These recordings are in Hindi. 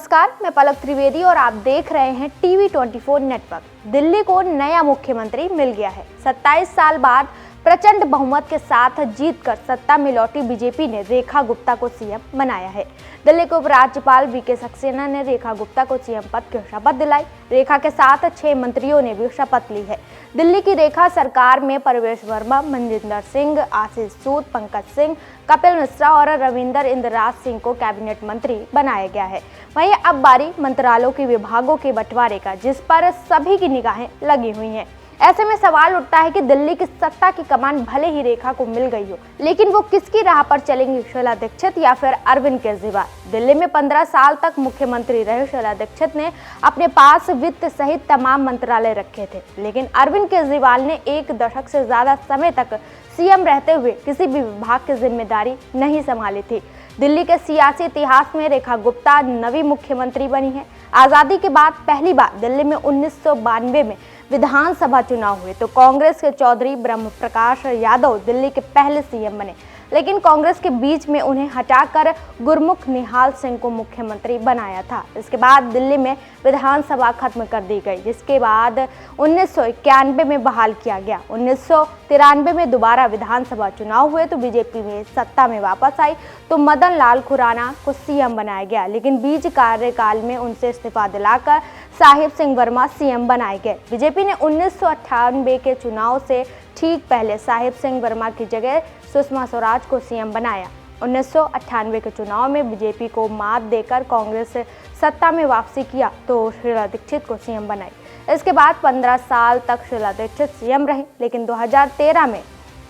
नमस्कार, मैं पलक त्रिवेदी और आप देख रहे हैं टीवी 24 नेटवर्क। दिल्ली को नया मुख्यमंत्री मिल गया है। 27 साल बाद प्रचंड बहुमत के साथ जीतकर सत्ता में लौटी बीजेपी ने रेखा गुप्ता को सीएम बनाया है। दिल्ली के उपराज्यपाल वीके सक्सेना ने रेखा गुप्ता को सीएम पद की शपथ दिलाई। रेखा के साथ 6 मंत्रियों ने भी शपथ ली है। दिल्ली की रेखा सरकार में परवेश वर्मा, मनजिंदर सिंह, आशीष सूद, पंकज सिंह, कपिल मिश्रा और रविंदर इंद्रराज सिंह को कैबिनेट मंत्री बनाया गया है। वहीं अब बारी मंत्रालयों के विभागों के बंटवारे का, जिस पर सभी की निगाहें लगी हुई हैं। ऐसे में सवाल उठता है कि दिल्ली की सत्ता की कमान भले ही रेखा को मिल गई हो, लेकिन वो किसकी राह पर चलेंगी, शीला दीक्षित या फिर अरविंद केजरीवाल। दिल्ली में 15 साल तक मुख्यमंत्री रहे शीला दीक्षित ने अपने पास वित्त सहित तमाम मंत्रालय रखे थे, लेकिन अरविंद केजरीवाल ने 1 दशक से ज्यादा समय तक सीएम रहते हुए किसी भी विभाग की जिम्मेदारी नहीं संभाली थी। दिल्ली के सियासी इतिहास में रेखा गुप्ता नवी मुख्यमंत्री बनी है। आजादी के बाद पहली बार दिल्ली में 1992 में विधानसभा चुनाव हुए तो कांग्रेस के चौधरी ब्रह्म प्रकाश यादव दिल्ली के पहले सीएम बने, लेकिन कांग्रेस के बीच में उन्हें हटाकर गुरमुख निहाल सिंह को मुख्यमंत्री बनाया था। इसके बाद दिल्ली में विधानसभा खत्म कर दी गई, जिसके बाद 1991 में बहाल किया गया। 1993 में दोबारा विधानसभा चुनाव हुए तो बीजेपी में सत्ता में वापस आई तो मदन लाल खुराना को सीएम बनाया गया, लेकिन बीच कार्यकाल में उनसे इस्तीफा दिलाकर साहिब सिंह वर्मा सीएम बनाए गए। बीजेपी ने 1998 के चुनाव से ठीक पहले साहिब सिंह वर्मा की जगह सुषमा स्वराज को सीएम बनाया। 1998 के चुनाव में बीजेपी को मात देकर कांग्रेस सत्ता में वापसी किया तो शीला दीक्षित को सीएम बनाई। इसके बाद 15 साल तक शीला दीक्षित सीएम रही, लेकिन 2013 में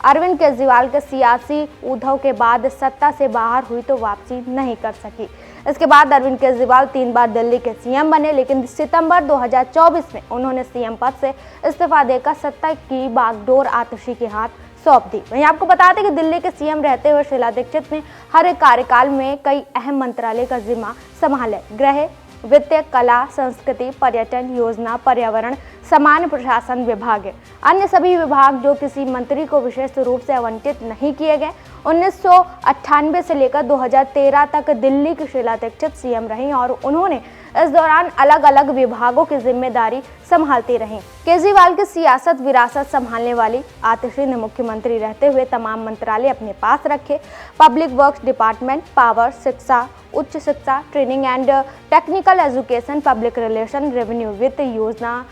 अरविंद केजरीवाल के सियासी उद्धव के बाद सत्ता से बाहर हुई तो वापसी नहीं कर सकी। इसके बाद अरविंद केजरीवाल 3 बार दिल्ली के सीएम बने, लेकिन सितंबर 2024 में उन्होंने सीएम पद से इस्तीफा देकर सत्ता की बागडोर आतिशी के हाथ सौंप दी। वहीं आपको बता दें कि दिल्ली के सीएम रहते हुए शीला दीक्षित ने हर एक कार्यकाल में कई अहम मंत्रालय का जिम्मा संभाला। गृह, वित्त, कला, संस्कृति, पर्यटन, योजना, पर्यावरण, सामान्य प्रशासन विभाग, अन्य सभी विभाग जो किसी मंत्री को विशेष रूप से आवंटित नहीं किए गए। 1998 से लेकर 2013 तक दिल्ली की शीला दीक्षित सीएम रहीं और उन्होंने इस दौरान अलग अलग विभागों की जिम्मेदारी संभालती रहीं। केजरीवाल की सियासत विरासत संभालने वाली आतिशी ने मुख्यमंत्री रहते हुए तमाम मंत्रालय अपने पास रखे। पब्लिक वर्क्स डिपार्टमेंट, पावर, शिक्षा, उच्च शिक्षा, training and technical education, public relation, revenue, वित्त, योजना,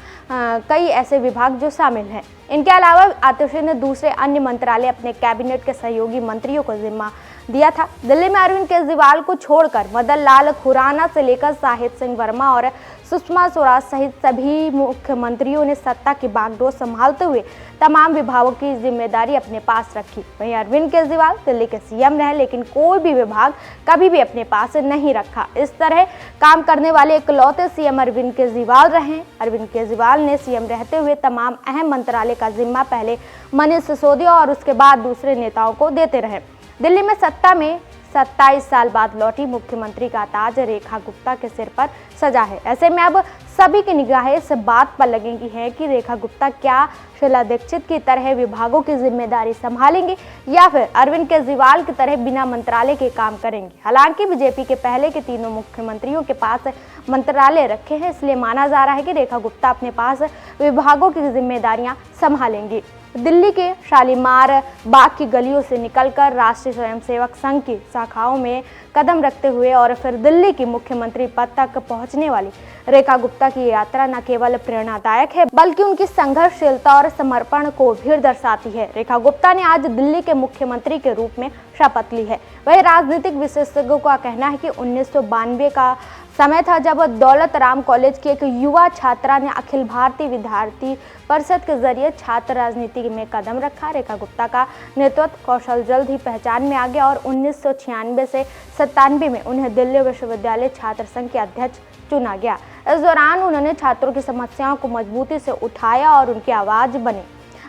कई ऐसे विभाग जो शामिल हैं। इनके अलावा आतिशी ने दूसरे अन्य मंत्रालय अपने कैबिनेट के सहयोगी मंत्रियों को जिम्मा दिया था। दिल्ली में अरविंद केजरीवाल को छोड़कर मदन लाल खुराना से लेकर साहिब सिंह वर्मा और सुषमा स्वराज सहित सभी मुख्यमंत्रियों ने सत्ता की बागडोर संभालते हुए तमाम विभागों की जिम्मेदारी अपने पास रखी। वहीं अरविंद केजरीवाल दिल्ली के सीएम रहे, लेकिन कोई भी विभाग कभी भी अपने पास नहीं रखा। इस तरह काम करने वाले इकलौते सीएम अरविंद केजरीवाल रहे। अरविंद केजरीवाल ने सीएम रहते हुए तमाम अहम मंत्रालय का जिम्मा पहले मनीष सिसोदिया और उसके बाद दूसरे नेताओं को देते रहे। दिल्ली में सत्ता में 27 साल बाद लौटी मुख्यमंत्री का ताज रेखा गुप्ता के सिर पर सजा है। ऐसे में अब सभी की निगाहें इस बात पर लगेंगी है कि रेखा गुप्ता क्या शीला दीक्षित की तरह विभागों की जिम्मेदारी संभालेंगे या फिर अरविंद केजरीवाल की तरह बिना मंत्रालय के काम करेंगे। हालांकि बीजेपी के पहले के तीनों मुख्यमंत्रियों के पास मंत्रालय रखे हैं, इसलिए माना जा रहा है कि रेखा गुप्ता अपने पास विभागों की जिम्मेदारियां संभालेंगी। दिल्ली के शालीमार बाग की गलियों से निकलकर राष्ट्रीय स्वयंसेवक संघ की शाखाओं में कदम रखते हुए और फिर दिल्ली की मुख्यमंत्री पद तक पहुंचने वाली रेखा गुप्ता की यात्रा न केवल प्रेरणादायक है, बल्कि उनकी संघर्षशीलता और समर्पण को भी दर्शाती है। रेखा गुप्ता ने आज दिल्ली के मुख्यमंत्री के रूप में शपथ ली है। वहीं राजनीतिक विशेषज्ञों का कहना है कि 1992 का समय था जब दौलत राम कॉलेज की एक युवा छात्रा ने अखिल भारतीय विद्यार्थी परिषद के जरिए छात्र राजनीति में कदम रखा। रेखा गुप्ता का नेतृत्व कौशल जल्द ही पहचान में आ गया और 1996 से 97 में उन्हें दिल्ली विश्वविद्यालय छात्र संघ के अध्यक्ष चुना गया। इस दौरान उन्होंने छात्रों की समस्याओं को मजबूती से उठाया और उनकी आवाज बने।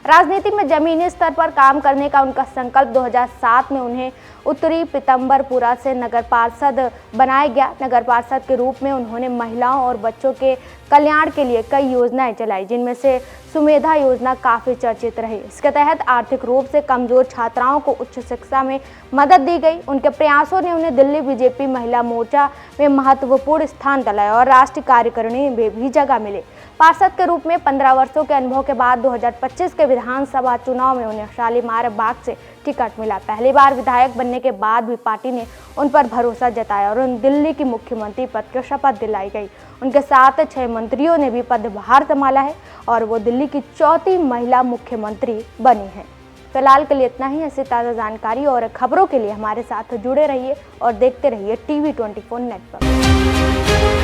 राजनीति में जमीनी स्तर पर काम करने का उनका संकल्प 2007 में उन्हें उत्तरी पीतम्बरपुरा से नगर पार्षद बनाया गया। नगर पार्षद के रूप में उन्होंने महिलाओं और बच्चों के कल्याण के लिए कई योजनाएं चलाई, जिनमें से सुमेधा योजना काफी चर्चित रही। इसके तहत आर्थिक रूप से कमजोर छात्राओं को उच्च शिक्षा में मदद दी गई। उनके प्रयासों ने उन्हें दिल्ली बीजेपी महिला मोर्चा में महत्वपूर्ण स्थान दिलाया और राष्ट्रीय कार्यकारिणी में भी जगह मिली। पार्षद के रूप में 15 वर्षों के अनुभव के बाद 2025 के विधानसभा चुनाव में उन्हें शालीमार बाग से टिकट मिला। पहली बार विधायक बनने के बाद भी पार्टी ने उन पर भरोसा जताया और उन्हें दिल्ली की मुख्यमंत्री पद की शपथ दिलाई गई। उनके साथ 6 मंत्रियों ने भी पदभार संभाला है और वो दिल्ली की चौथी महिला मुख्यमंत्री बनी है। फिलहाल के लिए इतना ही। ऐसी ताज़ा जानकारी और खबरों के लिए हमारे साथ जुड़े रहिए और देखते रहिए TV 24 नेटवर्क।